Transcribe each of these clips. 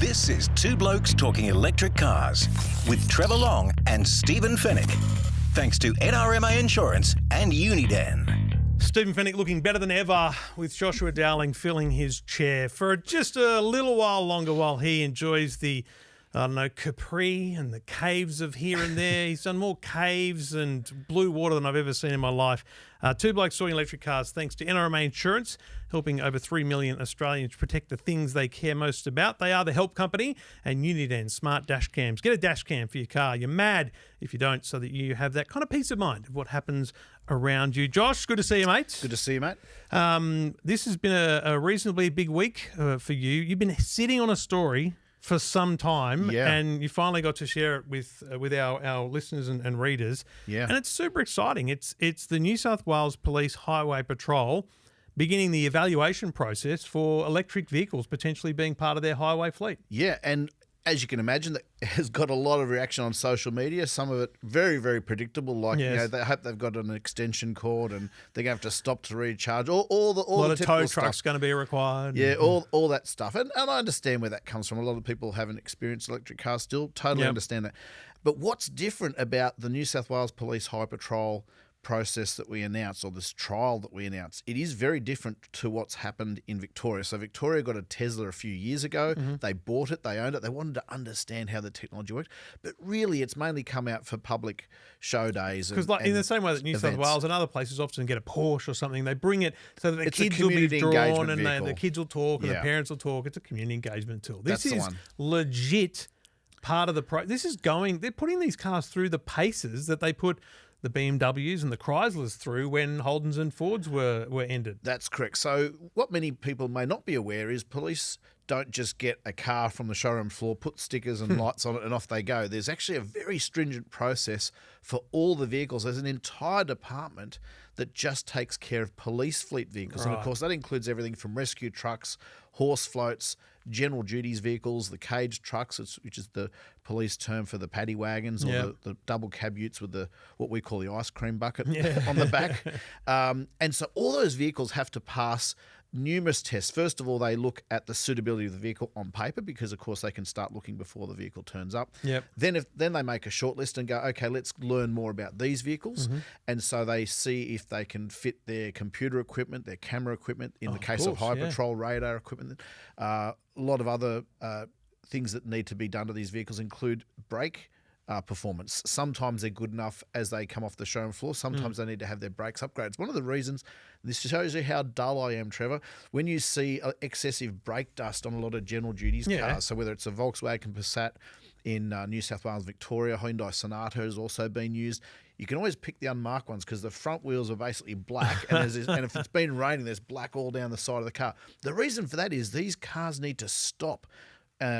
This is Two Blokes Talking Electric Cars with Trevor Long and Stephen Fenech. Thanks to NRMA Insurance and Uniden. Stephen Fenech looking better than ever with Joshua Dowling filling his chair for just a little while longer while he enjoys the, Capri and the caves of here and there. He's done more caves and blue water than I've ever seen in my life. Two Blokes Talking Electric Cars, thanks to NRMA Insurance, helping over 3 million Australians protect the things they care most about. They are the help company, and Uniden smart dash cams. Get a dash cam for your car. You're mad if you don't, so that you have that kind of peace of mind of what happens around you. Josh, good to see you, mate. Good to see you, mate. This has been a reasonably big week for you. You've been sitting on a story for some time, and you finally got to share it with our listeners and readers. Yeah. And it's super exciting. It's the New South Wales Police Highway Patrol beginning the evaluation process for electric vehicles potentially being part of their highway fleet. Yeah, and as you can imagine, that has got a lot of reaction on social media. Some of it very, very predictable. Like, Yes. they hope they've got an extension cord and they're going to have to stop to recharge. All the A lot the of typical tow stuff. trucks going to be required. Yeah, all that stuff. And I understand where that comes from. A lot of people haven't experienced electric cars still. Totally Yep. understand that. But what's different about the New South Wales Police Highway Patrol process that we announced, or this trial that we announced, it is very different to what's happened in Victoria. So Victoria got a Tesla a few years ago. Mm-hmm. They bought it, they owned it, they wanted to understand how the technology worked. But really, it's mainly come out for public show days. Because in the same way that New South events. Wales and other places often get a Porsche or something, they bring it so that the It's a kids will be community drawn engagement and vehicle. the kids will talk and the Yeah. parents will talk. It's a community engagement tool. This That's the is one. legit part of the This is they're putting these cars through the paces that they put the BMWs and the Chryslers through when Holdens and Fords were ended. That's correct. So what many people may not be aware is police don't just get a car from the showroom floor, put stickers and lights on it, and off they go. There's actually a very stringent process for all the vehicles. There's an entire department that just takes care of police fleet vehicles. And, of Right. course, that includes everything from rescue trucks, horse floats, general duties vehicles, the cage trucks, which is the police term for the paddy wagons, or Yep. the double cab utes with what we call the ice cream bucket on the back. And so all those vehicles have to pass numerous tests. First of all, they look at the suitability of the vehicle on paper, because of course they can start looking before the vehicle turns up. Yep. Then they make a short list and go, okay, let's learn more about these vehicles. Mm-hmm. And so they see if they can fit their computer equipment, their camera equipment, in the of case of course, High yeah. Patrol radar equipment. A lot of other things that need to be done to these vehicles include brake performance. Sometimes they're good enough as they come off the showroom floor. Sometimes they need to have their brakes upgraded. One of the reasons, this shows you how dull I am, Trevor, when you see excessive brake dust on a lot of general duties cars. So whether it's a Volkswagen Passat in New South Wales, Victoria, Hyundai Sonata has also been used. You can always pick the unmarked ones because the front wheels are basically black, and if it's been raining, there's black all down the side of the car. The reason for that is these cars need to stop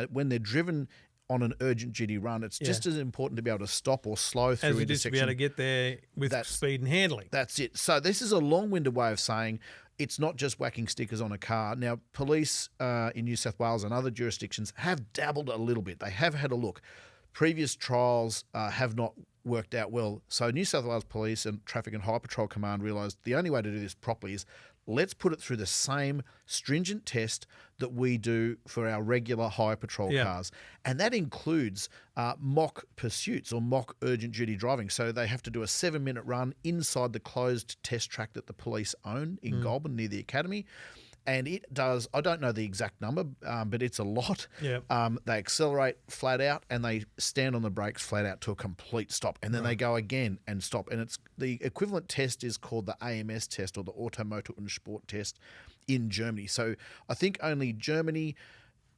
when they're driven on an urgent duty run. It's just as important to be able to stop or slow through As it is to be able to get there with speed and handling. That's it. So this is a long-winded way of saying it's not just whacking stickers on a car. Now, police in New South Wales and other jurisdictions have dabbled a little bit. They have had a look. Previous trials have not worked out well. So New South Wales Police and Traffic and Highway Patrol Command realised the only way to do this properly is let's put it through the same stringent test that we do for our regular highway patrol cars. And that includes mock pursuits or mock urgent duty driving. So they have to do a 7-minute run inside the closed test track that the police own in Goulburn near the academy. And it does, I don't know the exact number, but it's a lot. Yep. They accelerate flat out and they stand on the brakes flat out to a complete stop. And then they go again and stop. And it's the equivalent test is called the AMS test, or the Automotor und Sport test in Germany. So I think only Germany,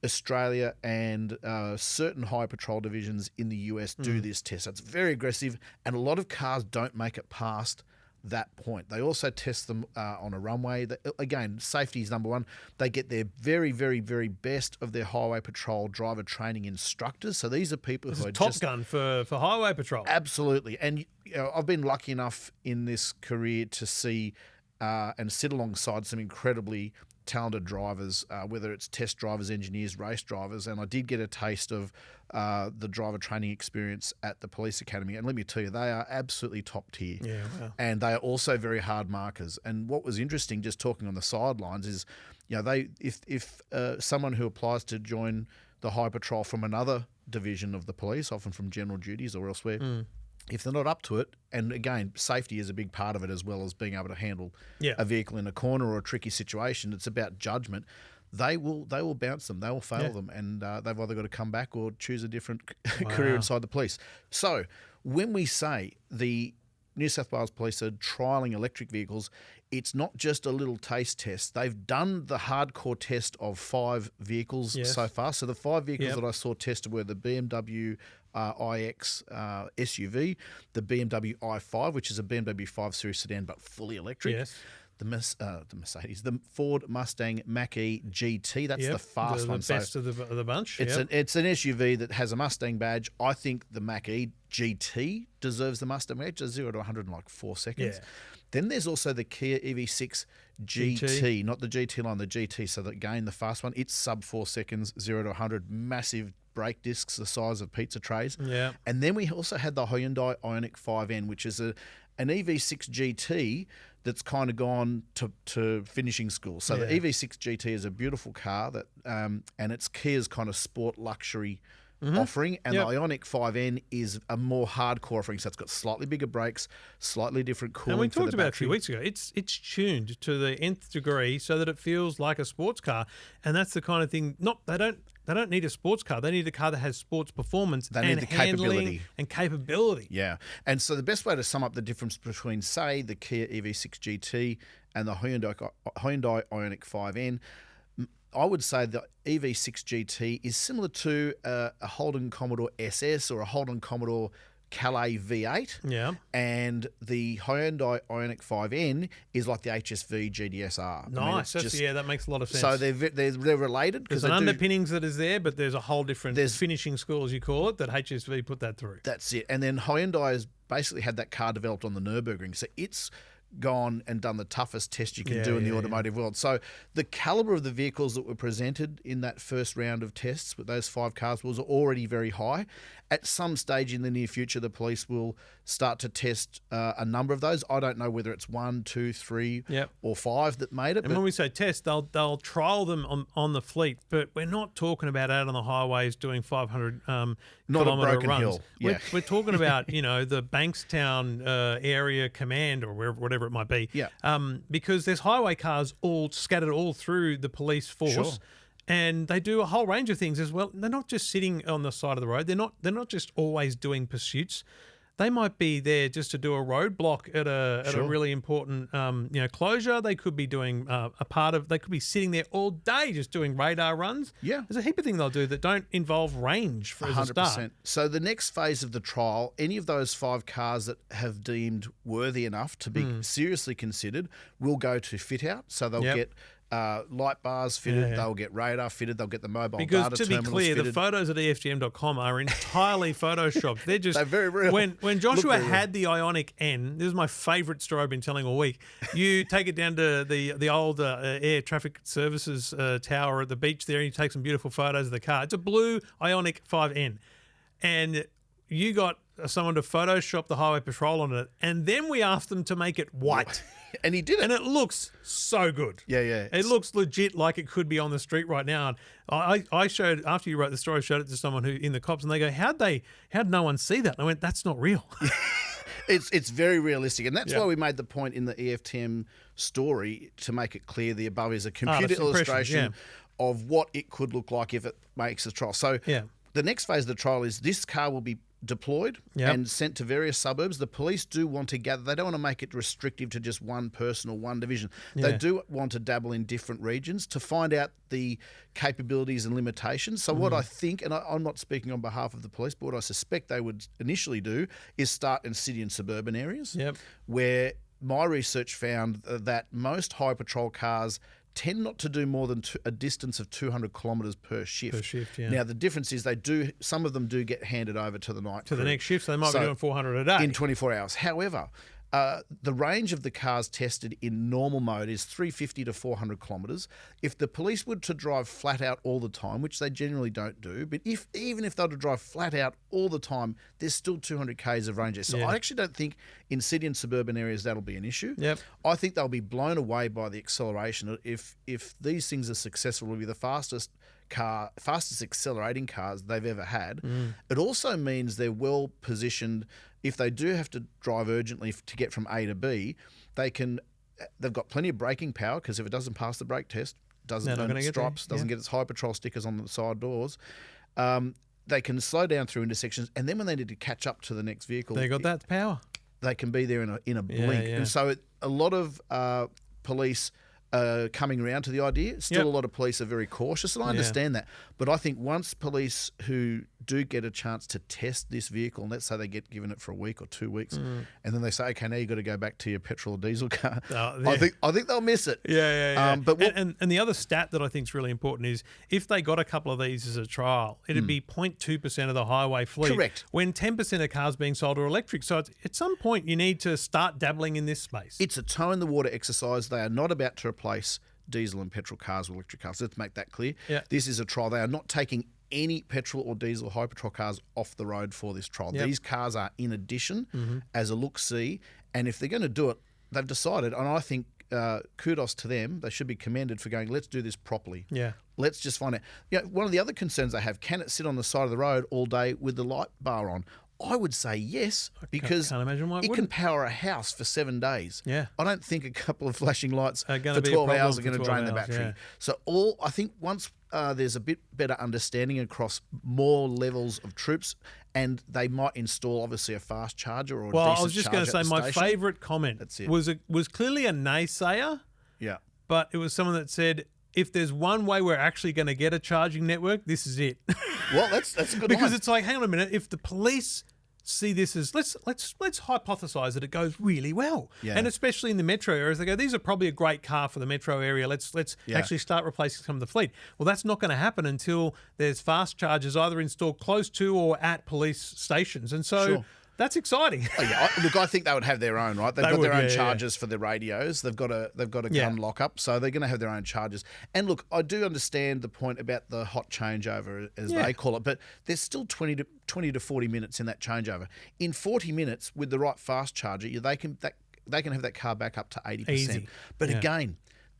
Australia and certain high patrol divisions in the US do this test. So it's very aggressive, and a lot of cars don't make it past that point. They also test them on a runway. Again, safety is number one. They get their very, very, very best of their highway patrol driver training instructors. So these are people who are Top Gun for highway patrol. Absolutely. And I've been lucky enough in this career to see and sit alongside some incredibly talented drivers, whether it's test drivers, engineers, race drivers. And I did get a taste of the driver training experience at the police academy. And let me tell you, they are absolutely top tier. Yeah, wow. And they are also very hard markers. And what was interesting, just talking on the sidelines, is if someone who applies to join the high patrol from another division of the police, often from general duties or elsewhere, if they're not up to it, and again, safety is a big part of it as well as being able to handle a vehicle in a corner or a tricky situation. It's about judgment. They will bounce them. They will fail them, and they've either got to come back or choose a different career inside the police. So when we say the New South Wales Police are trialling electric vehicles, it's not just a little taste test. They've done the hardcore test of 5 vehicles so far. So the 5 vehicles that I saw tested were the BMW iX SUV, the BMW i5, which is a BMW 5 Series sedan but fully electric. The Mercedes, the Ford Mustang Mach-E GT. That's the fast one. The best of the bunch. It's an SUV that has a Mustang badge. I think the Mach-E GT deserves the Mustang badge. It's 0 to 100 in like 4 seconds. Then there's also the Kia EV6 GT, not the GT line, the GT. So that, again, the fast one. It's sub 4 seconds, 0 to 100. Massive brake discs the size of pizza trays. And then we also had the Hyundai Ionic 5N, which is an EV6 GT that's kind of gone to finishing school. So the EV6 GT is a beautiful car that, and it's Kia's kind of sport luxury offering, and the Ionic 5N is a more hardcore offering. So it's got slightly bigger brakes, slightly different cooling. And we for the talked about battery. a few weeks ago. It's tuned to the nth degree so that it feels like a sports car, and that's the kind of thing. They don't need a sports car. They need a car that has sports performance They need the capability and capability. Yeah. And so the best way to sum up the difference between, say, the Kia EV6 GT and the Hyundai Ionic 5N, I would say the EV6 GT is similar to a Holden Commodore SS or a Holden Commodore Calais V8. Yeah. And the Hyundai Ionic 5N is like the HSV GDSR. Nice. That makes a lot of sense. So they're related. There's an underpinnings that is there, but there's a whole different finishing school, as you call it, that HSV put that through. That's it. And then Hyundai has basically had that car developed on the Nürburgring. So it's gone and done the toughest test you can do in the automotive world. So the caliber of the vehicles that were presented in that first round of tests with those 5 cars was already very high. At some stage in the near future, the police will start to test a number of those. I don't know whether it's 1, 2, 3 or 5 that made it. And when we say test, they'll trial them on the fleet, but we're not talking about out on the highways doing 500 not kilometre a broken runs. hill. Yeah. We're talking about the Bankstown area command or whatever it might be. Because there's highway cars all scattered all through the police force. Sure. And they do a whole range of things as well. They're not just sitting on the side of the road. They're not just always doing pursuits. They might be there just to do a roadblock at a really important closure. They could be doing they could be sitting there all day just doing radar runs. Yeah. There's a heap of things they'll do that don't involve range for as a start. So the next phase of the trial, any of those 5 cars that have deemed worthy enough to be seriously considered will go to fit out. So they'll get light bars fitted, they'll get radar fitted, they'll get the mobile data terminals fitted. Because to be clear, the photos at EFTM.com are entirely photoshopped. They're just... They're very real. When Joshua had the Ionic N, this is my favourite story I've been telling all week, you take it down to the old air traffic services tower at the beach there and you take some beautiful photos of the car. It's a blue Ionic 5N. And you got someone to Photoshop the highway patrol on it, and then we asked them to make it white. And he did it. And it looks so good. Yeah. It looks legit like it could be on the street right now. And I showed, after you wrote the story, I showed it to someone who in the cops, and they go, how'd no one see that? And I went, that's not real. It's very realistic. And that's why we made the point in the EFTM story to make it clear the above is a computer illustration of what it could look like if it makes a trial. So the next phase of the trial is this car will be deployed and sent to various suburbs. The police do want to gather. They don't want to make it restrictive to just one person or one division. They do want to dabble in different regions to find out the capabilities and limitations. So what I think, and I'm not speaking on behalf of the police, but what I suspect they would initially do is start in city and suburban areas where my research found that most high patrol cars tend not to do more than a distance of 200 kilometres per shift. Now, the difference is some of them do get handed over to the night crew. The next shift, so they might be doing 400 a day. In 24 hours. However, the range of the cars tested in normal mode is 350 to 400 kilometres. If the police were to drive flat out all the time, which they generally don't do, but even if they were to drive flat out all the time, there's still 200 k's of range there. So I actually don't think in city and suburban areas that'll be an issue. I think they'll be blown away by the acceleration. If these things are successful, it'll be the fastest fastest accelerating cars they've ever had. It also means they're well positioned. If they do have to drive urgently to get from A to B, they've got plenty of braking power, because if it doesn't pass the brake test, doesn't earn its stripes, doesn't get its high patrol stickers on the side doors. They can slow down through intersections, and then when they need to catch up to the next vehicle, They got that power. they can be there in a blink. yeah. And so a lot of police are coming around to the idea. Still, a lot of police are very cautious, and I understand that. But I think once police who do get a chance to test this vehicle, and let's say they get given it for a week or 2 weeks, and then they say, okay, now you've got to go back to your petrol or diesel car. I think they'll miss it. But and the other stat that I think is really important is if they got a couple of these as a trial, it'd be 0.2% of the highway fleet. Correct. When 10% of cars being sold are electric. So at some point you need to start dabbling in this space. It's a toe in the water exercise. They are not about to replace diesel and petrol cars with electric cars. Let's make that clear. Yeah. This is a trial. They are not taking any petrol or diesel high patrol cars off the road for this trial. Yep. These cars are in addition as a look-see, and if they're going to do it, they've decided, and I think kudos to them, they should be commended for going, let's do this properly. Yeah. Let's just find out. One of the other concerns they have, can it sit on the side of the road all day with the light bar on? I would say yes, because can't imagine why it can wouldn't. power a house for 7 days. Yeah. I don't think a couple of flashing lights Are for gonna be a 12 problem hours are for going to 12 drain the hours, battery. yeah. So I think once there's a bit better understanding across more levels of troops, and they might install obviously a fast charger or a Well, decent I was just going to charger say at the my station. favourite comment That's it. was clearly a naysayer, Yeah. but it was someone that said, if there's one way we're actually going to get a charging network, this is it. Well, that's a good Because line. it's like, hang on a minute, if the police see this as let's hypothesize that it goes really well, Yeah. and especially in the metro areas, they go, these are probably a great car for the metro area. Let's actually start replacing some of the fleet. Well, that's not going to happen until there's fast chargers either installed close to or at police stations, and so. Sure. That's exciting. Oh, yeah. Look, I think they would have their own, right? They've They got their would, own yeah, chargers for their radios. They've got a Yeah. gun lockup, so they're going to have their own chargers. And look, I do understand the point about the hot changeover, as they call it, but there's still 20 to 40 minutes in that changeover. In 40 minutes, with the right fast charger, they can have that car back up to 80%. Easy. But Yeah. again,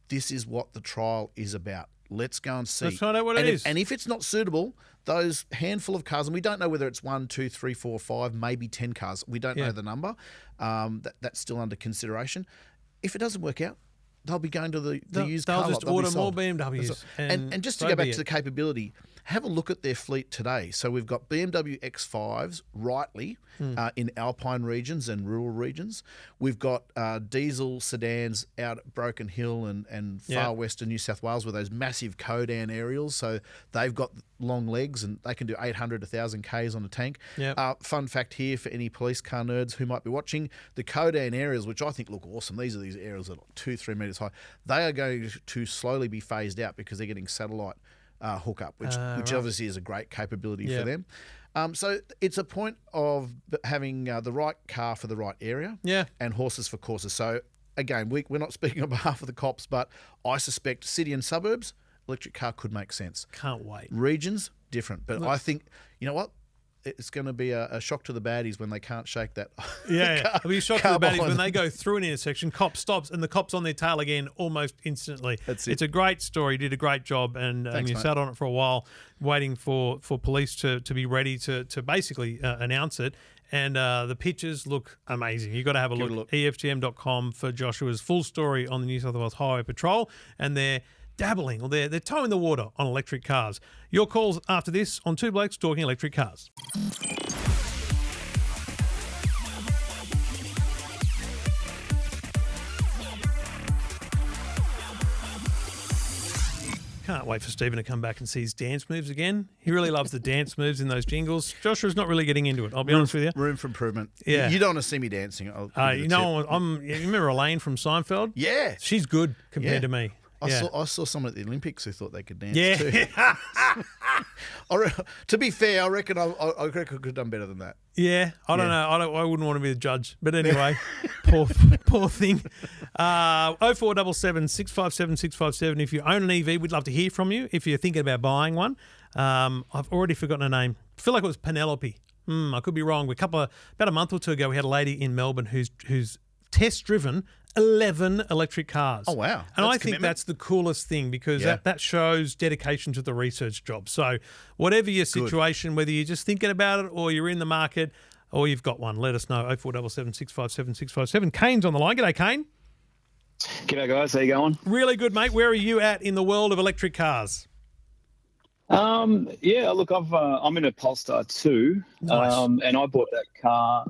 this is what the trial is about. Let's go and see. Let's find out what it is. And if it's not suitable, those handful of cars, and we don't know whether it's 1, 2, 3, 4, 5, maybe 10 cars. We don't know the number. That's still under consideration. If it doesn't work out, they'll be going to the used car lot. They'll just They'll be order more sold. BMWs. And just to go back to the capability, have a look at their fleet today. So we've got BMW X5s, rightly, in alpine regions and rural regions. We've got diesel sedans out at Broken Hill and far western New South Wales with those massive Codan aerials. So they've got long legs and they can do 800 to 1,000 Ks on a tank. Yep. Fun fact here for any police car nerds who might be watching, the Codan aerials, which I think look awesome, these are these aerials that are 2-3 metres high, they are going to slowly be phased out because they're getting satellite hookup, which obviously is a great capability for them. So it's a point of having the right car for the right area and horses for courses. So again, we're not speaking on behalf of the cops, but I suspect city and suburbs, electric car could make sense. Can't wait. Regions, different. But I think, you know what? It's going to be a shock to the baddies when they can't shake that. It'll be a shock to the car baddies behind when them. they go through an intersection, cop stops, and the cop's on their tail again almost instantly. That's it. It's a great story. You did a great job, and Thanks, you mate. sat on it for a while, waiting for police to be ready to basically announce it. And the pictures look amazing. You've got to have a Give look. it a look. EFTM.com for Joshua's full story on the New South Wales Highway Patrol, and they're dabbling, or they're toeing the water on electric cars. Your calls after this on Two Blokes Talking Electric Cars. Can't wait for Stephen to come back and see his dance moves again. He really loves the dance moves in those jingles. Joshua's not really getting into it, I'll be honest with you. Room for improvement. Yeah. You don't want to see me dancing. I'll give you You the know, tip. you remember Elaine from Seinfeld? Yeah. She's good compared Yeah. to me. I saw someone at the Olympics who thought they could dance Yeah. too. To be fair, I reckon I could have done better than that. Yeah, I don't know. I wouldn't want to be the judge. But anyway, poor thing. 0477 657 657. If you own an EV, we'd love to hear from you. If you're thinking about buying one, I've already forgotten her name. I feel like it was Penelope. I could be wrong. About a month or two ago, we had a lady in Melbourne who's test driven 11 electric cars. Oh, wow. And That's I think commitment. that's the coolest thing because Yeah. that shows dedication to the research job. So whatever your situation, whether you're just thinking about it or you're in the market or you've got one, let us know. 0477 657 657. Kane's on the line. G'day, Kane. G'day guys, how you going? Really good, mate. Where are you at in the world of electric cars? Yeah, look, I'm in a Polestar 2, Nice. and I bought that car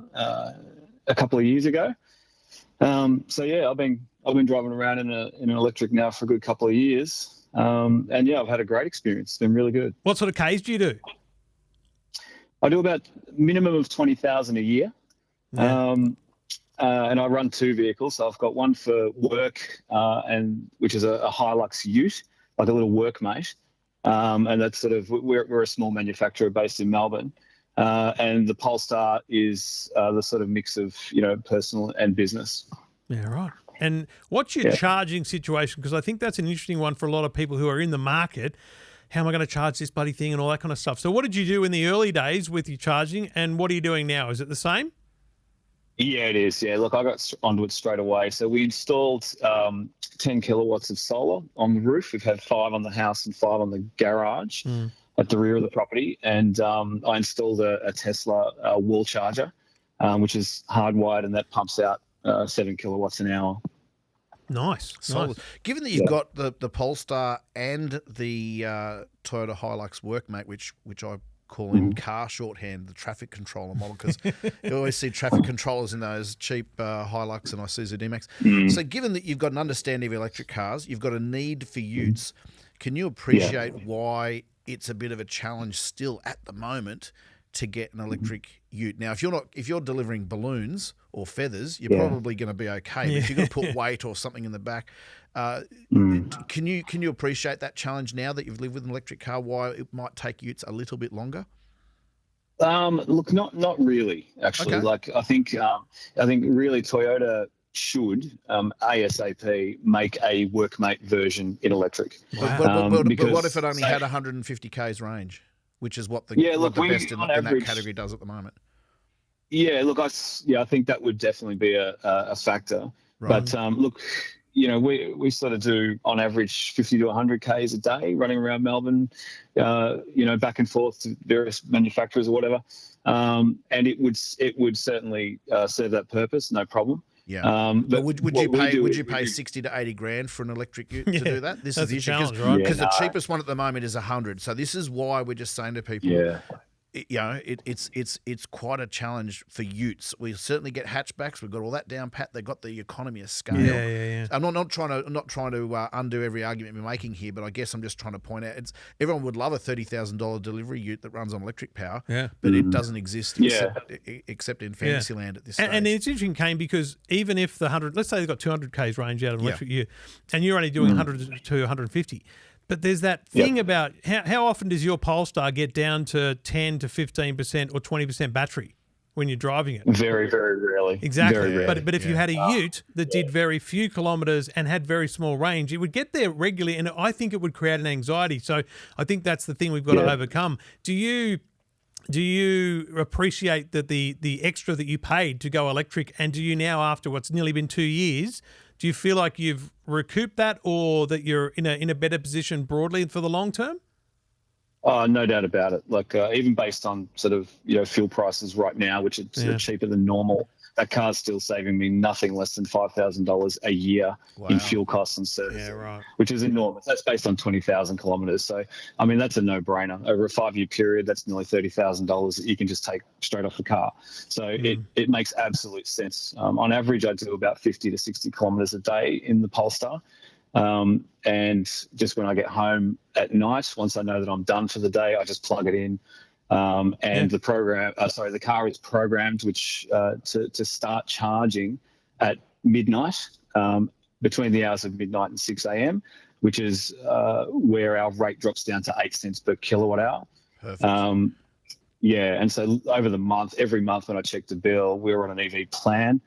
a couple of years ago. So yeah, I've been driving around in an electric now for a good couple of years, and yeah, I've had a great experience. It's been really good. What sort of Ks do you do? I do about minimum of 20,000 a year, Yeah. and I run two vehicles. So I've got one for work, and which is a Hilux Ute, like a little workmate. And that's sort of, we're a small manufacturer based in Melbourne. And the Polestar is the sort of mix of, personal and business. Yeah, right. And what's your charging situation? Because I think that's an interesting one for a lot of people who are in the market. How am I going to charge this bloody thing and all that kind of stuff? So what did you do in the early days with your charging and what are you doing now? Is it the same? Yeah, it is. Yeah, look, I got onto it straight away. So we installed 10 kilowatts of solar on the roof. We've had 5 on the house and 5 on the garage at the rear of the property. And I installed a Tesla wall charger, which is hardwired, and that pumps out 7 kilowatts an hour. Nice. Solid. Given that you've got the Polestar and the Toyota Hilux Workmate, which I call in car shorthand the traffic controller model, because you always see traffic controllers in those cheap Hilux and Isuzu D-Max. So given that you've got an understanding of electric cars, you've got a need for utes, can you appreciate why it's a bit of a challenge still at the moment to get an electric ute? Now, if you're delivering balloons or feathers, you're probably going to be okay. But if you've got to put weight or something in the back, can you appreciate that challenge now that you've lived with an electric car? Why it might take utes a little bit longer? Look, not really, actually. Okay. Like I think really Toyota should ASAP make a workmate version in electric. Wow. But what if it only had 150 k's range, which is what the best in that category does at the moment? Yeah, look, I think that would definitely be a factor. Right. But look, we sort of do on average 50 to 100 k's a day running around Melbourne, back and forth to various manufacturers or whatever. And it would certainly serve that purpose, no problem. Yeah. But would you pay 60 to 80 grand for an electric ute to do that? This is the issue, challenge, right? Because the cheapest one at the moment is 100. So this is why we're just saying to people, it's quite a challenge for utes. We certainly get hatchbacks. We've got all that down pat. They've got the economy of scale. Yeah. I'm not trying to undo every argument we're making here, but I guess I'm just trying to point out everyone would love a $30,000 delivery ute that runs on electric power. Yeah. But it doesn't exist except in Fantasyland at this stage. And it's interesting, Kane, because even if the 100, let's say they've got 200 k's range out of an electric ute, and you're only doing 100 to 150. But there's that thing about how often does your Polestar get down to 10 to 15% or 20% battery when you're driving it? Very, very rarely. Exactly. Very rarely. But if you had a ute that did very few kilometres and had very small range, it would get there regularly, and I think it would create an anxiety. So I think that's the thing we've got to overcome. Do you appreciate that the extra that you paid to go electric, and do you now, after what's nearly been 2 years, do you feel like you've recouped that, or that you're in a better position broadly for the long term? Oh, no doubt about it. Like even based on sort of fuel prices right now, which are sort of cheaper than normal, that car's still saving me nothing less than $5,000 a year in fuel costs and service, which is enormous. That's based on 20,000 kilometres. So, I mean, that's a no-brainer. Over a 5-year period, that's nearly $30,000 that you can just take straight off the car. So it makes absolute sense. On average, I do about 50 to 60 kilometres a day in the Polestar. And just when I get home at night, once I know that I'm done for the day, I just plug it in. And the car is programmed to start charging at midnight, between the hours of midnight and 6 a.m., which is where our rate drops down to 8 cents per kilowatt hour. Perfect. And so over the month, every month when I check the bill, we're on an EV plan.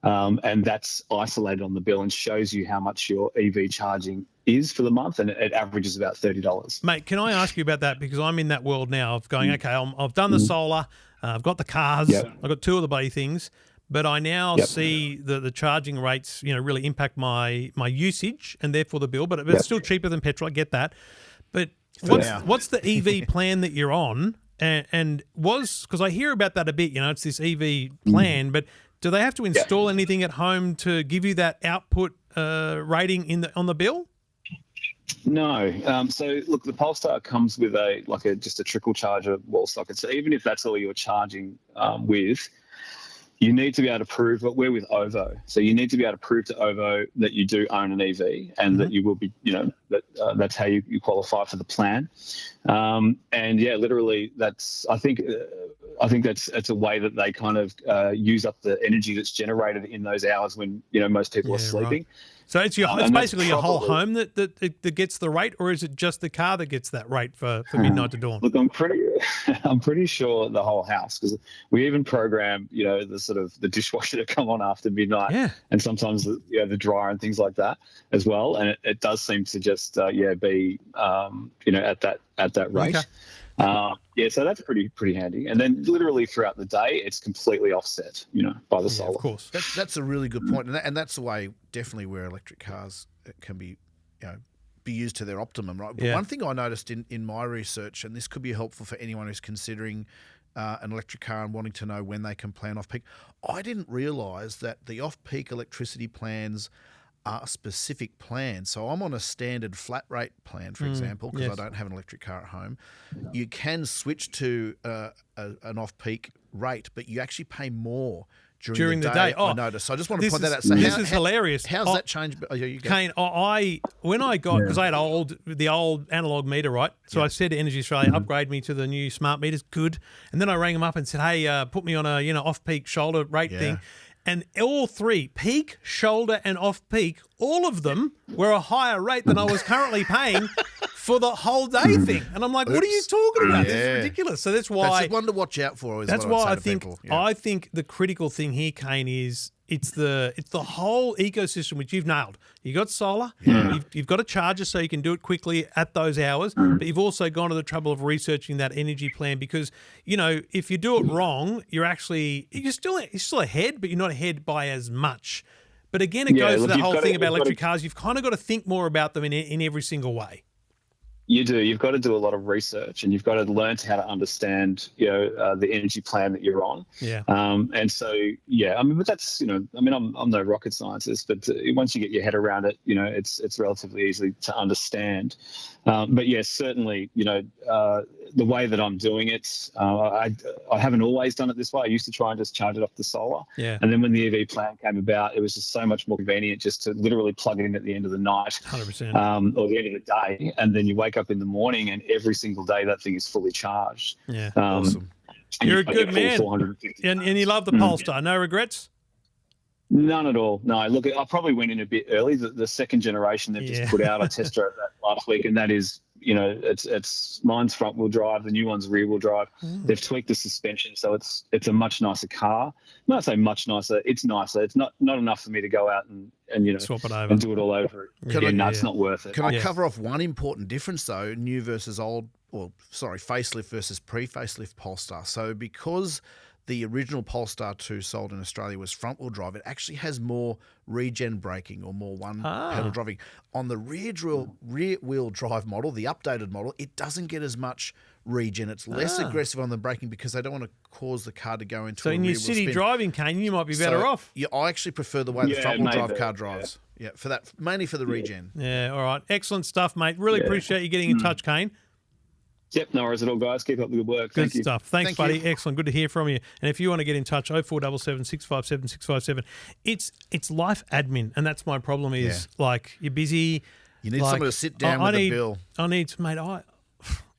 And that's isolated on the bill and shows you how much your EV charging is for the month, and it averages about $30. Mate, can I ask you about that? Because I'm in that world now of going, okay, I've done the solar, I've got the cars, I've got 2 of the bloody things, but I now see the charging rates, really impact my usage and therefore the bill. But it's still cheaper than petrol. I get that. But what's the EV plan that you're on? And because I hear about that a bit, it's this EV plan, but do they have to install anything at home to give you that output rating on the bill? No. So look, the Polestar comes with just a trickle charger wall socket. So even if that's all you're charging with, you need to be able to prove, but we're with OVO. So you need to be able to prove to OVO that you do own an EV and that you will be, that's how you qualify for the plan. Literally I think that's a way that they kind of use up the energy that's generated in those hours when, most people are sleeping. Right. So it's basically your whole home that gets the rate, or is it just the car that gets that rate for midnight to dawn? Look, I'm pretty sure the whole house, because we even program, the sort of the dishwasher to come on after midnight, and sometimes the dryer and things like that as well. And it does seem to just be at that rate. Okay. So that's pretty handy. And then literally throughout the day, it's completely offset, by the solar. Of course. That's a really good point. And that's the way definitely where electric cars can be, be used to their optimum, right? But one thing I noticed in my research, and this could be helpful for anyone who's considering an electric car and wanting to know when they can plan off-peak, I didn't realise that the off-peak electricity plans are specific plans. So I'm on a standard flat rate plan, for example, because I don't have an electric car at home. You can switch to an off-peak rate, but you actually pay more during the day. I noticed. So I just want to point that out. So this is hilarious. How's that changed? Kane, when I got, because I had the old analog meter, right? So I said to Energy Australia, upgrade me to the new smart meters. Good. And then I rang them up and said, hey, put me on a off-peak shoulder rate thing. And all three, peak, shoulder, and off-peak, all of them were a higher rate than I was currently paying for the whole day thing. And I'm like, what are you talking about? This is ridiculous. So that's why... That's one to watch out for. That's why I think the critical thing here, Kane, is it's the whole ecosystem which you've nailed. You got solar, you've got a charger so you can do it quickly at those hours, but you've also gone to the trouble of researching that energy plan because, if you do it wrong, you're still ahead, but you're not ahead by as much. But again, it goes to the whole thing about electric cars. You've kind of got to think more about them in every single way. You do. You've got to do a lot of research, and you've got to learn how to understand, the energy plan that you're on. Yeah. And so, but that's, I'm no rocket scientist, but once you get your head around it, it's relatively easy to understand. But yes, certainly, the way that I'm doing it, I haven't always done it this way. I used to try and just charge it off the solar. Yeah. And then when the EV plan came about, it was just so much more convenient just to literally plug it in at the end of the night, 100%, or the end of the day, and then you wake up in the morning and every single day that thing is fully charged. Yeah, awesome. You're a good man, and you love the Polestar. No regrets? None at all. No, look, I probably went in a bit early. The second generation they've just put out, I test drove that last week, and that is, it's mine's front wheel drive, the new one's rear wheel drive. They've tweaked the suspension, so it's a much nicer car. When I say much nicer, it's nicer. It's not enough for me to go out and swap it over and do it all over. It's not worth it. Can I cover off one important difference though? New versus old, facelift versus pre-facelift Polestar. So because the original Polestar 2 sold in Australia was front-wheel drive, it actually has more regen braking or more one-pedal driving. On the rear-wheel drive model, the updated model, it doesn't get as much regen. It's less aggressive on the braking because they don't want to cause the car to go into a rear-wheel spin. So in your city driving, Kane, you might be better off. Yeah, I actually prefer the way the front-wheel drive car drives. Yeah, for that, mainly for the regen. Yeah, all right. Excellent stuff, mate. Really appreciate you getting in touch, Kane. Yep, no worries at all, guys. Keep up the good work. Good stuff. Thanks, buddy. Excellent. Good to hear from you. And if you want to get in touch, 0477 657 657. It's life admin, and that's my problem is, you're busy. You need someone to sit down with a bill.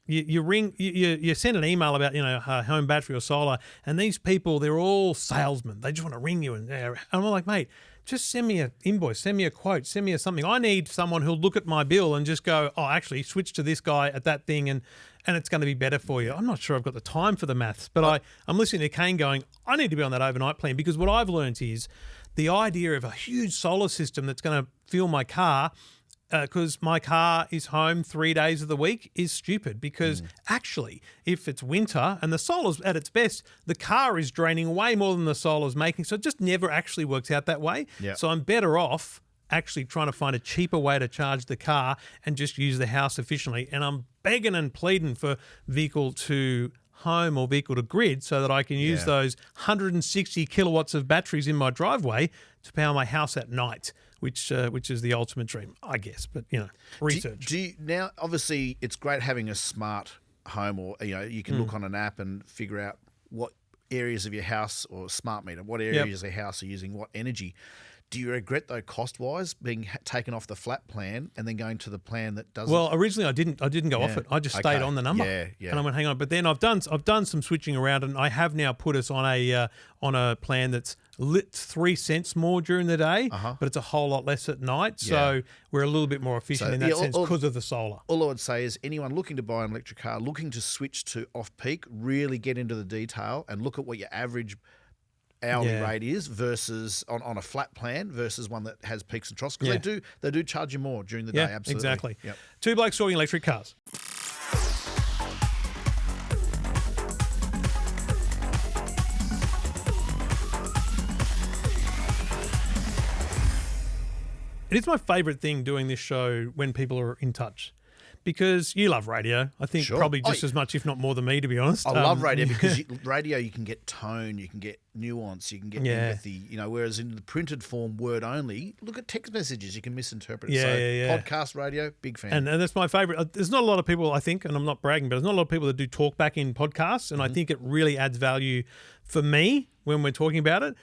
You ring, you send an email about, home battery or solar, and these people, they're all salesmen. They just want to ring you. And I'm like, mate, just send me an invoice, send me a quote, send me something. I need someone who'll look at my bill and just go, actually, switch to this guy at that thing and it's going to be better for you. I'm not sure I've got the time for the maths, but I'm listening to Kane going, I need to be on that overnight plan because what I've learned is the idea of a huge solar system that's going to fuel my car, because my car is home 3 days of the week is stupid because actually if it's winter and the solar's at its best, the car is draining way more than the solar's making. So it just never actually works out that way. Yeah. So I'm better off actually trying to find a cheaper way to charge the car and just use the house efficiently. And I'm begging and pleading for vehicle to home or vehicle to grid so that I can use those 160 kilowatts of batteries in my driveway to power my house at night. Which is the ultimate dream, I guess. But, research. Do you, now, obviously, it's great having a smart home, or you can look on an app and figure out what areas of your house, or smart meter, what areas of your house are using what energy. Do you regret, though, cost-wise, being taken off the flat plan and then going to the plan that doesn't? Well, originally I didn't go off it. I just stayed on the number. Yeah. And I went, hang on. But then I've done some switching around, and I have now put us on a plan that's lit 3 cents more during the day, but it's a whole lot less at night. So we're a little bit more efficient in that sense because of the solar. All I would say is anyone looking to buy an electric car, looking to switch to off-peak, really get into the detail and look at what your average hourly rate is versus on a flat plan versus one that has peaks and troughs, because they do charge you more during the day. Absolutely. Exactly. Yep. Two Blokes Talking Electric Cars. It is my favourite thing doing this show when people are in touch. Because you love radio, I think probably just as much, if not more than me, to be honest. I love radio because radio, you can get tone, you can get nuance, you can get empathy. Whereas in the printed form, word only, look at text messages, you can misinterpret. Podcast radio, big fan. And that's my favourite. There's not a lot of people, I think, and I'm not bragging, but there's not a lot of people that do talk back in podcasts, and I think it really adds value for me when we're talking about it.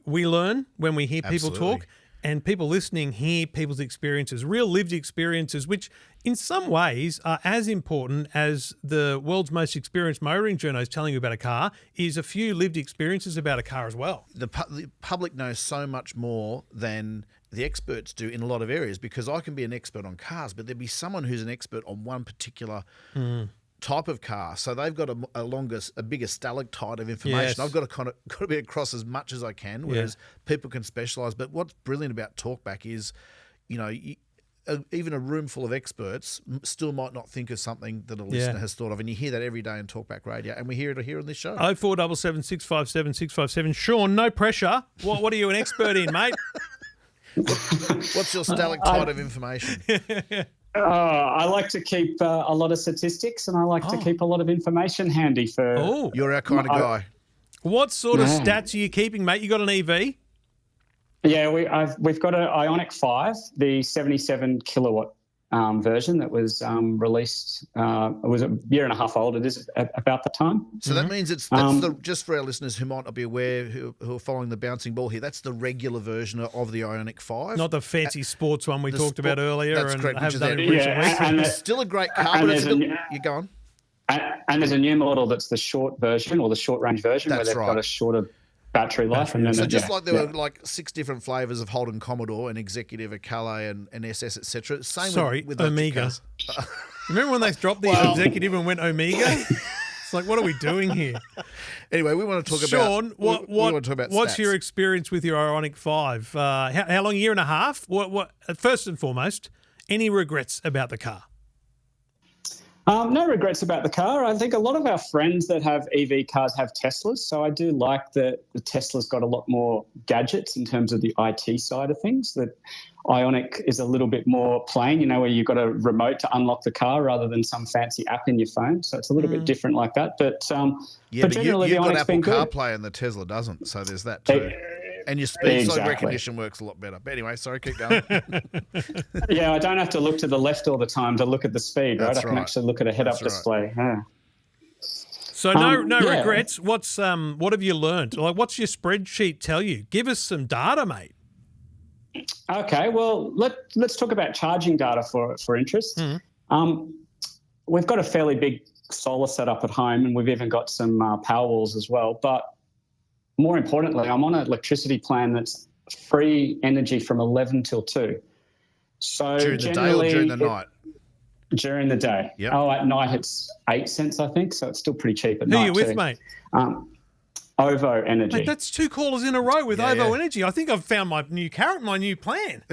We learn when we hear people talk. And people listening hear people's experiences, real lived experiences, which in some ways are as important as the world's most experienced motoring journos telling you about a car, is a few lived experiences about a car as well. The public knows so much more than the experts do in a lot of areas, because I can be an expert on cars, but there'd be someone who's an expert on one particular type of car, so they've got a bigger stalactite of information. Yes. I've got to be across as much as I can, whereas people can specialise. But what's brilliant about talkback is, even a room full of experts still might not think of something that a listener has thought of, and you hear that every day in talkback radio, and we hear it here on this show. 0477 657 657. Sean, no pressure. What are you an expert in, mate? What's your stalactite of information? I like to keep a lot of statistics, and I like to keep a lot of information handy for. Oh, you're our kind of guy. What sort of stats are you keeping, mate? You got an EV? Yeah, we've got an Ionic 5, the 77 kilowatt version that was released. It was a year and a half old. It is about the time. So that means that's just for our listeners who might not be aware, who are following the bouncing ball here, that's the regular version of the Ionic 5. Not the fancy sports one we talked about earlier. That's and correct. I haven't done it in recent weeks. And it's still a great car, but you're going. And there's a new model that's the short version, or the short range version, where they've got a shorter battery life. And then so just like there were like 6 different flavours of Holden Commodore and Executive, a Calais and SS, etc. Same with Omega. Remember when they dropped the Executive and went Omega? It's like, what are we doing here? Anyway, we want to talk Sean, about Sean, what's stats. your experience with your Ionic 5? How long, year and a half? What? First and foremost, any regrets about the car? No regrets about the car. I think a lot of our friends that have EV cars have Teslas, so I do like that the Tesla's got a lot more gadgets in terms of the IT side of things. That Ionic is a little bit more plain, where you've got a remote to unlock the car rather than some fancy app in your phone. So it's a little bit different like that. But generally, you've the got Ionic's Apple been good. CarPlay and the Tesla doesn't, so there's that too. And your speed recognition works a lot better. But anyway, sorry, keep going. Yeah, I don't have to look to the left all the time to look at the speed, right? I can actually look at a head-up display. Yeah. So no regrets. What have you learned? Like, what's your spreadsheet tell you? Give us some data, mate. Okay, well, let's talk about charging data for interest. We've got a fairly big solar setup at home, and we've even got some power walls as well. But more importantly, I'm on an electricity plan that's free energy from 11 till 2. So during the day or during the night? During the day. Yep. Oh, at night it's 8 cents, I think, so it's still pretty cheap at night. Who are you with, mate? OVO Energy. Mate, that's 2 callers in a row with OVO Energy. I think I've found my new carrot, my new plan.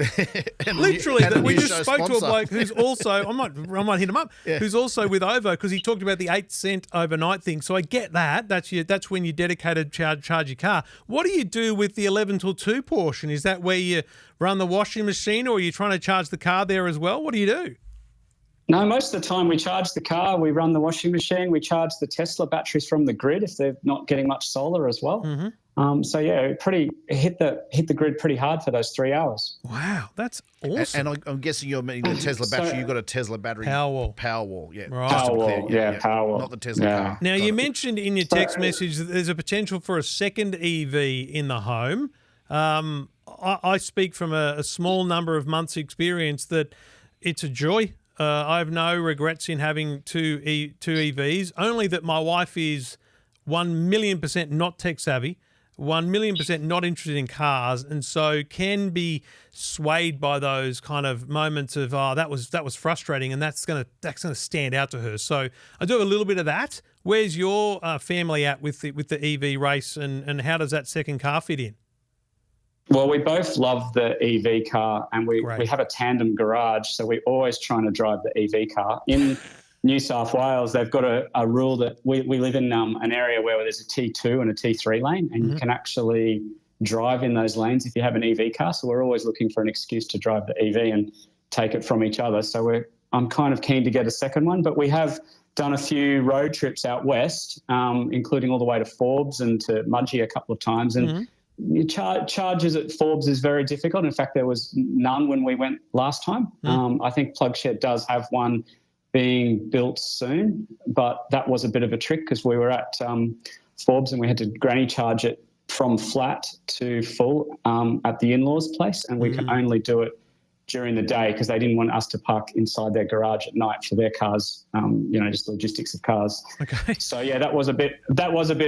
Literally, we just spoke to a bloke who's also, I might hit him up, who's also with OVO because he talked about the 8-cent overnight thing. So I get that. That's when you dedicated charge your car. What do you do with the 11 till 2 portion? Is that where you run the washing machine, or are you trying to charge the car there as well? What do you do? No, most of the time we charge the car, we run the washing machine, we charge the Tesla batteries from the grid if they're not getting much solar as well. Mm-hmm. So yeah, hit the grid pretty hard for those 3 hours. Wow, that's awesome. And I'm guessing you're meaning the Tesla battery. You've got a Tesla battery Powerwall, yeah, right. Powerwall, Powerwall, not the Tesla car. Now you mentioned in your text message that there's a potential for a second EV in the home. I speak from a small number of months' experience that it's a joy. I have no regrets in having two EVs, only that my wife is 1,000,000% not tech savvy, 1,000,000% not interested in cars, and so can be swayed by those kind of moments of that was frustrating, and that's gonna stand out to her. So I do have a little bit of that. Where's your family at with the EV race, and how does that second car fit in? Well, we both love the EV car, and we have a tandem garage, so we're always trying to drive the EV car. In New South Wales, they've got a rule that we live in an area where there's a T2 and a T3 lane, and you can actually drive in those lanes if you have an EV car. So we're always looking for an excuse to drive the EV and take it from each other. So I'm kind of keen to get a second one, but we have done a few road trips out west, including all the way to Forbes and to Mudgee a couple of times, and charges at Forbes is very difficult. In fact, there was none when we went last time. I think Plugshed does have one being built soon, but that was a bit of a trick because we were at Forbes and we had to granny charge it from flat to full at the in-laws place, and we can only do it during the day because they didn't want us to park inside their garage at night for their cars, just logistics of cars. Okay. So yeah, that was a bit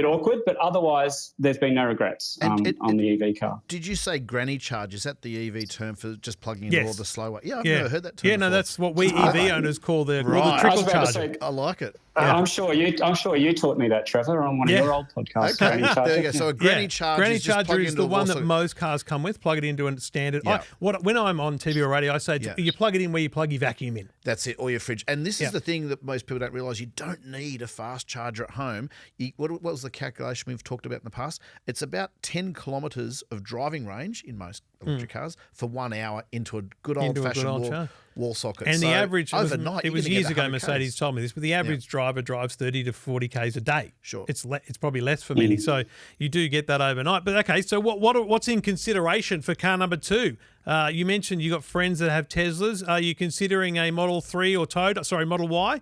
awkward, but otherwise there's been no regrets on the EV car. Did you say granny charge? Is that the EV term for just plugging into all the slow way? Yeah, I've never heard that term before. That's what we EV owners call the trickle charging. I like it. I'm sure you taught me that, Trevor, on one of your old podcasts. Okay, there you go. So a granny charger is the one that most cars come with. Plug it into a standard. Yeah. When I'm on TV or radio, I say you plug it in where you plug your vacuum in. That's it, or your fridge. And this is the thing that most people don't realise. You don't need a fast charger at home. What was the calculation we've talked about in the past? It's about 10 kilometres of driving range in most electric cars for 1 hour into a good old-fashioned wall socket. And so the average, overnight, it was years ago, Mercedes Ks. told me this, but the average driver drives 30 to 40 Ks a day. Sure. It's probably less for many. So you do get that overnight. But okay, so what's in consideration for car number 2? You mentioned you got friends that have Teslas. Are you considering a Model 3 or Model Y?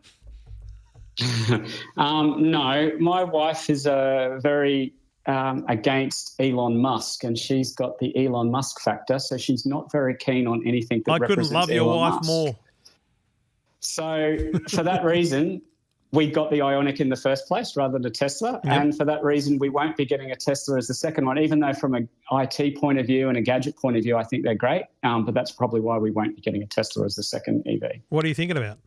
No, my wife is very against Elon Musk, and she's got the Elon Musk factor, so she's not very keen on anything that represents Elon Musk. I couldn't love your wife more. So for that reason, we got the Ionic in the first place rather than a Tesla, and for that reason, we won't be getting a Tesla as the second one, even though from an IT point of view and a gadget point of view, I think they're great, but that's probably why we won't be getting a Tesla as the second EV. What are you thinking about?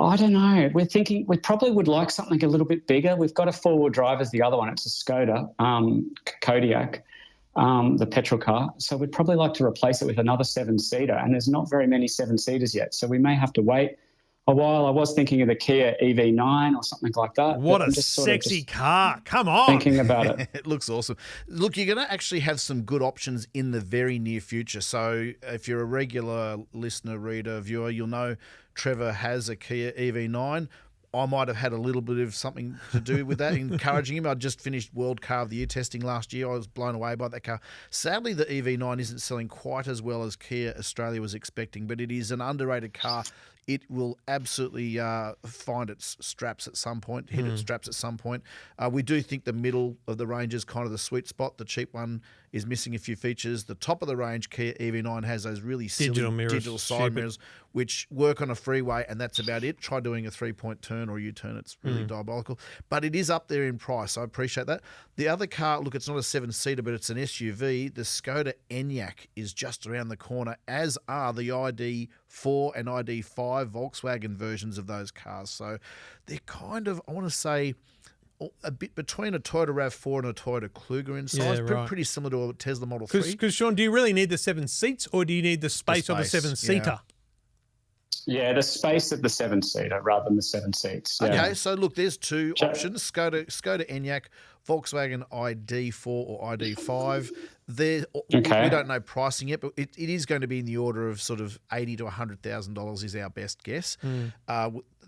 I don't know. We're thinking we probably would like something a little bit bigger. We've got a four-wheel drive as the other one. It's a Skoda Kodiaq, the petrol car. So we'd probably like to replace it with another 7-seater, and there's not very many 7-seaters yet. So we may have to wait a while. I was thinking of the Kia EV9 or something like that. What a sexy car. Come on. Thinking about it. It looks awesome. Look, you're going to actually have some good options in the very near future. So if you're a regular listener, reader, viewer, you'll know Trevor has a Kia EV9. I might have had a little bit of something to do with that, encouraging him. I just finished World Car of the Year testing last year. I was blown away by that car. Sadly, the EV9 isn't selling quite as well as Kia Australia was expecting, but it is an underrated car. It will absolutely find its straps at some point, hit its straps at some point. We do think the middle of the range is kind of the sweet spot. The cheap one is missing a few features. The top of the range Kia EV9 has those really silly digital side mirrors, which work on a freeway, and that's about it. Try doing a 3-point turn or U-turn. It's really diabolical. But it is up there in price. I appreciate that. The other car, look, it's not a 7-seater, but it's an SUV. The Skoda Enyaq is just around the corner, as are the ID4 and ID5 Volkswagen versions of those cars. So they're kind of, I want to say, a bit between a Toyota RAV4 and a Toyota Kluger in size, pretty similar to a Tesla Model 3. Because, Sean, do you really need the 7 seats or do you need the space of the 7-seater? Yeah, the space of the 7-seater rather than the 7 seats. Yeah. Okay, so look, there's two options: Skoda Enyaq, Volkswagen ID4 or ID5. We don't know pricing yet, but it is going to be in the order of sort of $80,000 to $100,000 is our best guess.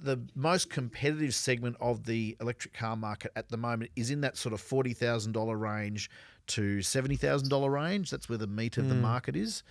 The most competitive segment of the electric car market at the moment is in that sort of $40,000 range to $70,000 range. That's where the meat of the market is.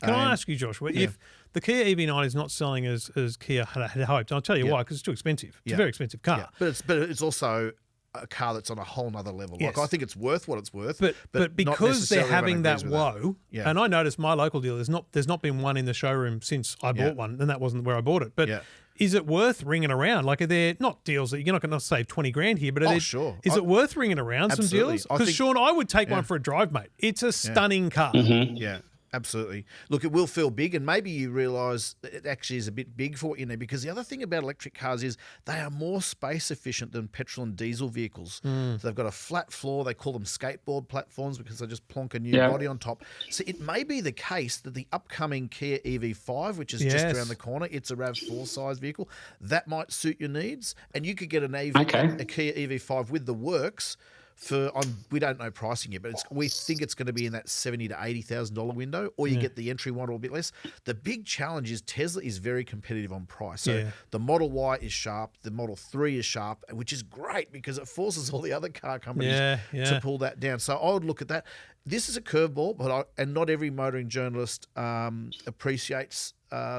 Can I ask you, Joshua, if the Kia EV9 is not selling as Kia had hoped, I'll tell you why, because it's too expensive. It's a very expensive car. Yeah. But it's also a car that's on a whole nother level. Yes. Like, I think it's worth what it's worth. But because they're having that woe, and I noticed my local dealer, there's not been one in the showroom since I bought one, and that wasn't where I bought it. But is it worth ringing around? Like, are there not deals that you're not going to save 20 grand here, but is it worth ringing around some deals? Because, Sean, I would take one for a drive, mate. It's a stunning car. Yeah. Absolutely. Look, it will feel big, and maybe you realise that it actually is a bit big for what you need, because the other thing about electric cars is they are more space efficient than petrol and diesel vehicles. So they've got a flat floor. They call them skateboard platforms because they just plonk a new body on top. So it may be the case that the upcoming Kia EV5, which is just around the corner, it's a RAV4 size vehicle, that might suit your needs, and you could get a Kia EV5 with the works we don't know pricing yet, but we think it's going to be in that $70,000 to $80,000 window, or you get the entry one or a bit less. The big challenge is Tesla is very competitive on price. So the Model Y is sharp, the Model 3 is sharp, which is great because it forces all the other car companies to pull that down. So I would look at that. This is a curveball, and not every motoring journalist appreciates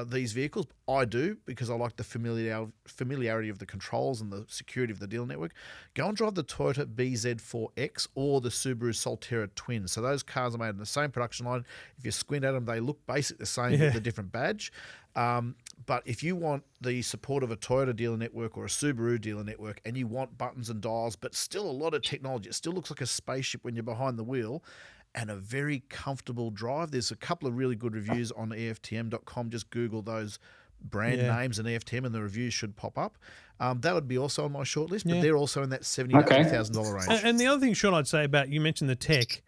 these vehicles. I do, because I like the familiarity of the controls and the security of the dealer network. Go and drive the Toyota BZ4X or the Subaru Solterra Twin. So those cars are made in the same production line. If you squint at them, they look basically the same with a different badge. But if you want the support of a Toyota dealer network or a Subaru dealer network, and you want buttons and dials, but still a lot of technology, it still looks like a spaceship when you're behind the wheel, and a very comfortable drive. There's a couple of really good reviews on EFTM.com. Just Google those brand names and EFTM, and the reviews should pop up. That would be also on my shortlist, but they're also in that $70,000 to $80,000 range. And the other thing, Sean, I'd say about, you mentioned the tech.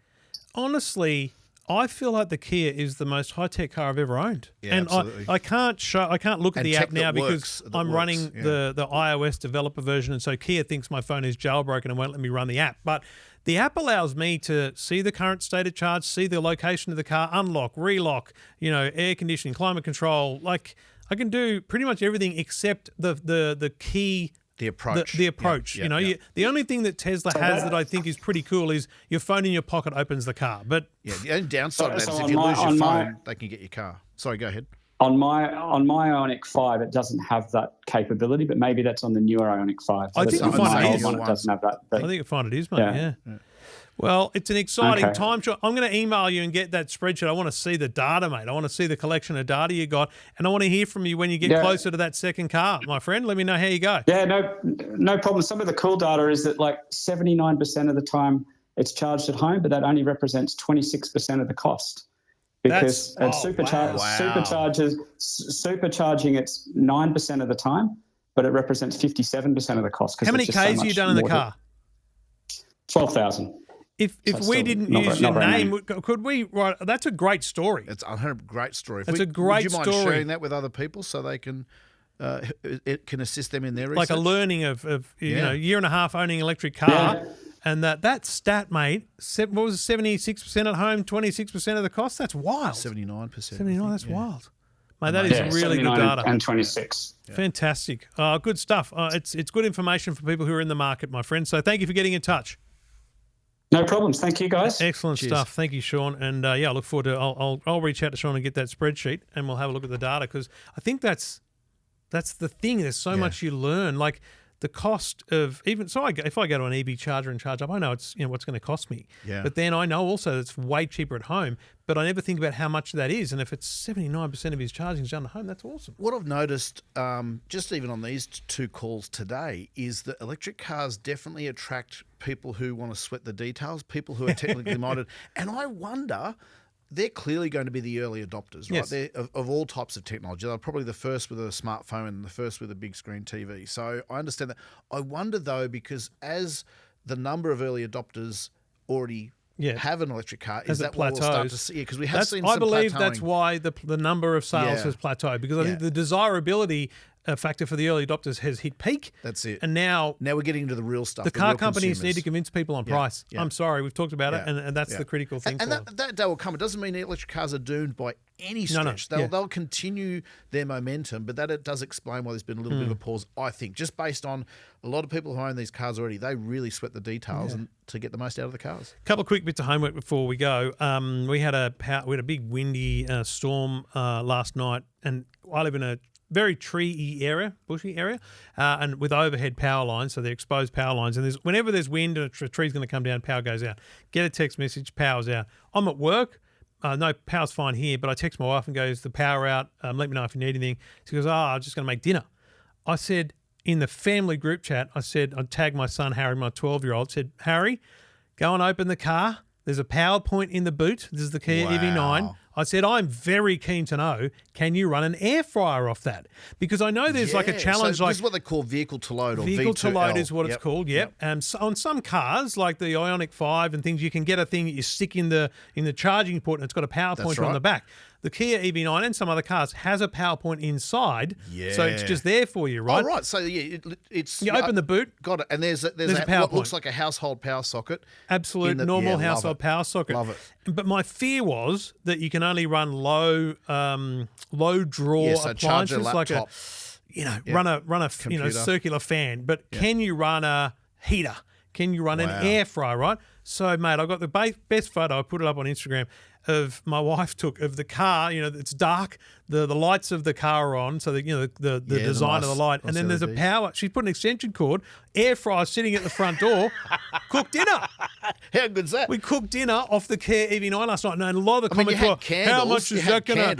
Honestly, I feel like the Kia is the most high-tech car I've ever owned. Yeah, and absolutely. I can't look at the app now because I'm running the iOS developer version, and so Kia thinks my phone is jailbroken and won't let me run the app. But the app allows me to see the current state of charge, see the location of the car, unlock, relock, air conditioning, climate control. Like, I can do pretty much everything except the key. The approach. The approach. The only thing that Tesla has that I think is pretty cool is your phone in your pocket opens the car. But the only downside of that is if you lose your phone, they can get your car. Sorry, go ahead. On my Ionic 5, it doesn't have that capability, but maybe that's on the newer Ionic 5. So I think you'll find it is. It doesn't have that. I think you'll find it is, mate. Yeah. Well, it's an exciting time. I'm going to email you and get that spreadsheet. I want to see the data, mate. I want to see the collection of data you got, and I want to hear from you when you get closer to that second car, my friend. Let me know how you go. Yeah, no problem. Some of the cool data is that like 79% of the time it's charged at home, but that only represents 26% of the cost. Because supercharging, it's 9% of the time, but it represents 57% of the cost. How many Ks have you done in the car? 12,000. If we didn't use your name, could we? Right, that's a great story. It's a great story. It's a great story. Would you mind sharing that with other people so they can it can assist them in their research? Like a learning of year and a half owning an electric car, and that stat, mate. What was it, 76% at home, 26% of the cost? That's wild. 79%. 79. That's wild. Mate, that is really good data. And 26. Fantastic. Good stuff. It's good information for people who are in the market, my friend. So thank you for getting in touch. No problems. Thank you, guys. Excellent stuff. Thank you, Sean. And I look forward to. I'll reach out to Sean and get that spreadsheet, and we'll have a look at the data, because I think that's the thing. There's so much you learn. Like the cost of if I go to an EV charger and charge up, I know it's what's going to cost me. Yeah. But then I know also it's way cheaper at home. But I never think about how much that is. And if it's 79% of his charging is done at home, that's awesome. What I've noticed, just even on these two calls today, is that electric cars definitely attract people who want to sweat the details, people who are technically minded. And I wonder, they're clearly going to be the early adopters, right? Yes. They're of all types of technology. They're probably the first with a smartphone and the first with a big screen TV. So I understand that. I wonder though, because as the number of early adopters already have an electric car, is that what we'll start to see? Because we have seen some I believe plateauing. that's why the number of sales has plateaued, because I think the desirability factor for the early adopters has hit peak. That's it. And now we're getting into the real stuff. The car real companies consumers. need to convince people on price. Yeah. I'm sorry, we've talked about it, and that's the critical thing. And that day will come. It doesn't mean electric cars are doomed by any stretch. They'll continue their momentum, but that it does explain why there's been a little bit of a pause, I think, just based on a lot of people who own these cars already. They really sweat the details and to get the most out of the cars. A couple of quick bits of homework before we go. We had a big windy storm last night, and I live in a very bushy area, and with overhead power lines, so they're exposed power lines. And whenever there's wind and a tree's going to come down, power goes out. Get a text message, power's out. I'm at work. No, power's fine here, but I text my wife and goes, the power out, let me know if you need anything. She goes, I'm just going to make dinner. I said, in the family group chat, I'd tag my son Harry, my 12-year-old, said, Harry, go and open the car. There's a power point in the boot. This is the Kia EV9. I said, I'm very keen to know, can you run an air fryer off that? Because I know there's like a challenge. So this is what they call vehicle to load or vehicle V2L. to load is what it's called, So on some cars, like the Ionic 5 and things, you can get a thing that you stick in the charging port and it's got a power pointer on the back. The Kia EV9 and some other cars has a power point inside, so it's just there for you, right? Oh, right. So it's you open the boot, got it, and there's a power what point. looks like a household power socket. Absolute normal household power socket. Love it. But my fear was that you can only run low draw so appliances, charge a like laptop. run a circular fan. But can you run a heater? Can you run an air fryer? Right. So, mate, I got the best photo. I put it up on Instagram of my wife took of the car. It's dark. The lights of the car are on, so the design of the light, and then there's a power. She's put an extension cord, air fryer sitting at the front door. Cooked dinner. How good's that? We cooked dinner off the Kia EV9 last night, and a lot of the comments were, how much is that going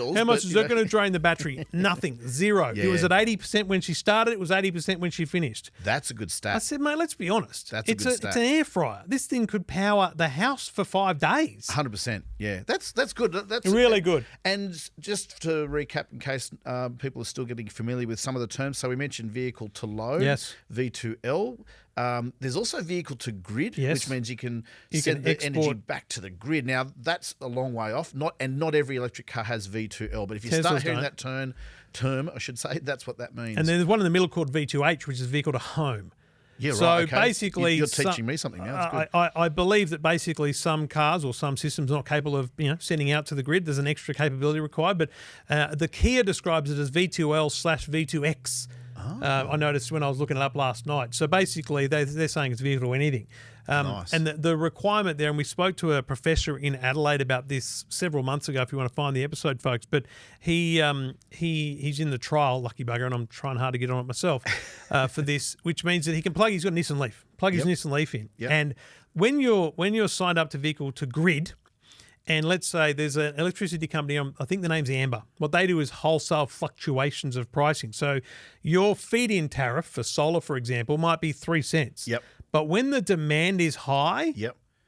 to drain the battery? Nothing, zero. It was at 80% when she started. It was 80% when she finished. That's a good stat. I said, mate, let's be honest. That's a good stat. It's an air fryer. This thing could power the house for 5 days. 100%. Yeah, that's good. That's really good. And just to recap, in case people are still getting familiar with some of the terms, so we mentioned vehicle to load, V2L. There's also vehicle to grid, which means you can send the energy back to the grid. Now that's a long way off. Not every electric car has V2L, but if you start hearing that term, I should say, that's what that means. And then there's one in the middle called V2H, which is vehicle to home. Yeah, so right. Okay. Basically, you're teaching me something now. That's good. I believe that basically some cars or some systems are not capable of sending out to the grid. There's an extra capability required, but the Kia describes it as V2L/V2X. I noticed when I was looking it up last night. So basically, they're saying it's vehicle to anything. Nice. And the requirement there, and we spoke to a professor in Adelaide about this several months ago, if you want to find the episode, folks, but he's in the trial, lucky bugger, and I'm trying hard to get on it myself for this, which means that he can he's got a Nissan Leaf, his Nissan Leaf in. Yep. And when you're signed up to vehicle to grid, and let's say there's an electricity company, I think the name's Amber. What they do is wholesale fluctuations of pricing. So your feed-in tariff for solar, for example, might be 3 cents. Yep. But when the demand is high,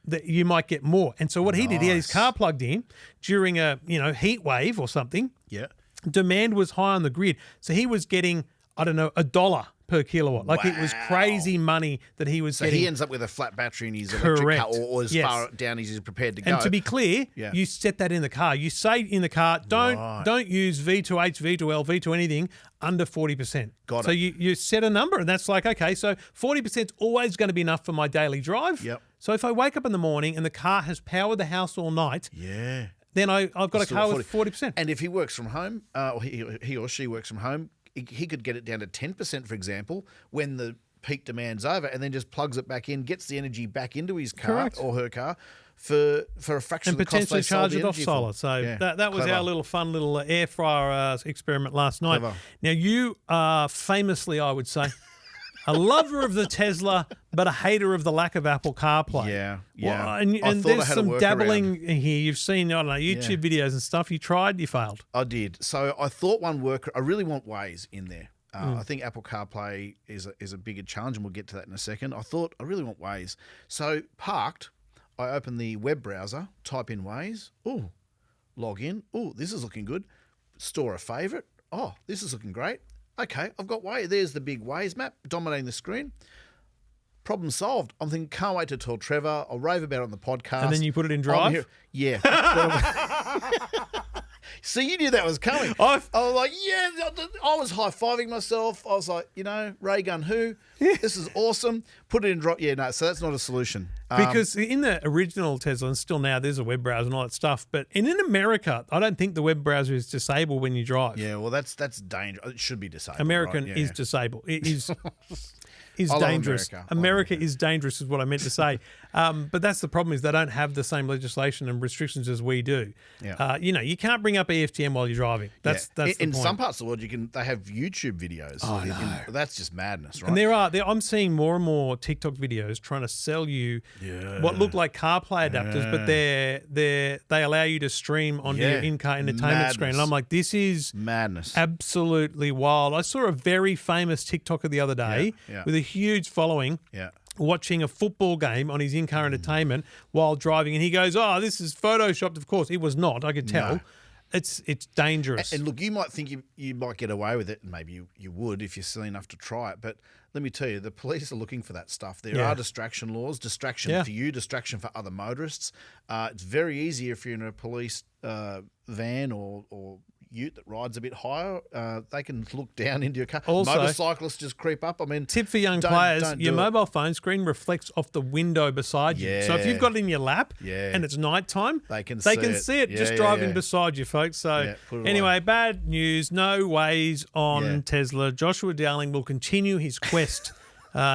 that you might get more. And so what he did, he had his car plugged in during a heat wave or something. Yeah. Demand was high on the grid. So he was getting, $1 per kilowatt. Like it was crazy money that he was getting. So he ends up with a flat battery in his electric car, or as far down as he's prepared to go. And to be clear, you set that in the car. You say in the car, don't use V2H, V2L, V2 anything under 40%. Got it. So you set a number, and that's like, okay, so 40% is always going to be enough for my daily drive. Yep. So if I wake up in the morning and the car has powered the house all night, then I've got a car with 40%. And if he works from home, or he or she works from home, he could get it down to 10%, for example, when the peak demand's over, and then just plugs it back in, gets the energy back into his car or her car for a fraction of the cost they sold the energy for. And potentially charge it off solar. So that was Clever. our little fun little air fryer experiment last night. Clever. Now, you are famously, I would say, a lover of the Tesla, but a hater of the lack of Apple CarPlay. Yeah. Well, and there's some dabbling here. You've seen, YouTube videos and stuff. You tried, you failed. I did. So I thought one worker. I really want Waze in there. I think Apple CarPlay is a bigger challenge, and we'll get to that in a second. I really want Waze. So parked, I open the web browser, type in Waze. Oh, log in. Oh, this is looking good. Store a favourite. Oh, this is looking great. Okay, I've got Waze. There's the big Waze map dominating the screen. Problem solved. I'm thinking, can't wait to tell Trevor. I'll rave about it on the podcast. And then you put it in drive? Yeah. So you knew that was coming. I was like, yeah, I was high-fiving myself. I was like, ray gun who? This is awesome. Put it in drive. Yeah, no, so that's not a solution. Because in the original Tesla, and still now, there's a web browser and all that stuff. But in America, I don't think the web browser is disabled when you drive. Yeah, well, that's dangerous. It should be disabled. American right? is disabled. It is... is I love dangerous. America is dangerous is what I meant to say. But that's the problem, is they don't have the same legislation and restrictions as we do. Yeah. You can't bring up EFTM while you're driving. That's the in point. some parts of the world, they have YouTube videos. Oh, no. That's just madness, right? And I'm seeing more and more TikTok videos trying to sell you what look like CarPlay adapters, but they allow you to stream onto your in-car entertainment screen. And I'm like, this is madness. Absolutely wild. I saw a very famous TikToker the other day with a huge following. Yeah. Watching a football game on his in-car entertainment while driving, and he goes, "Oh, this is photoshopped." Of course, it was not. I could tell. No. It's dangerous. And look, you might think you might get away with it, and maybe you would if you're silly enough to try it. But let me tell you, the police are looking for that stuff. There are distraction laws, distraction for you, distraction for other motorists. It's very easy if you're in a police van or ute that rides a bit higher, they can look down into your car. Also, motorcyclists just creep up. I mean, tip for young players, your mobile phone screen reflects off the window beside you. So if you've got it in your lap and it's nighttime, they can see it just driving beside you, folks. So anyway, bad news. No Waze on Tesla. Joshua Dowling will continue his quest.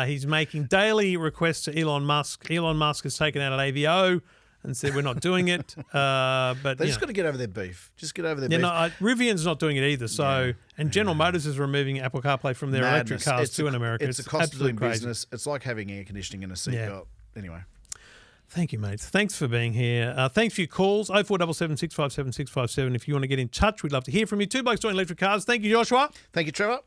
He's making daily requests to Elon Musk. Elon Musk has taken out an AVO and said we're not doing it. But they just got to get over their beef. Just get over their beef. No, Rivian's not doing it either. So and General Motors is removing Apple CarPlay from their electric cars too in America. It's a cost of doing business. It's like having air conditioning in a seatbelt. Anyway. Thank you, mates. Thanks for being here. Thanks for your calls. 0477 657 657. If you want to get in touch, we'd love to hear from you. Two Blokes Doing Electric Cars. Thank you, Joshua. Thank you, Trevor.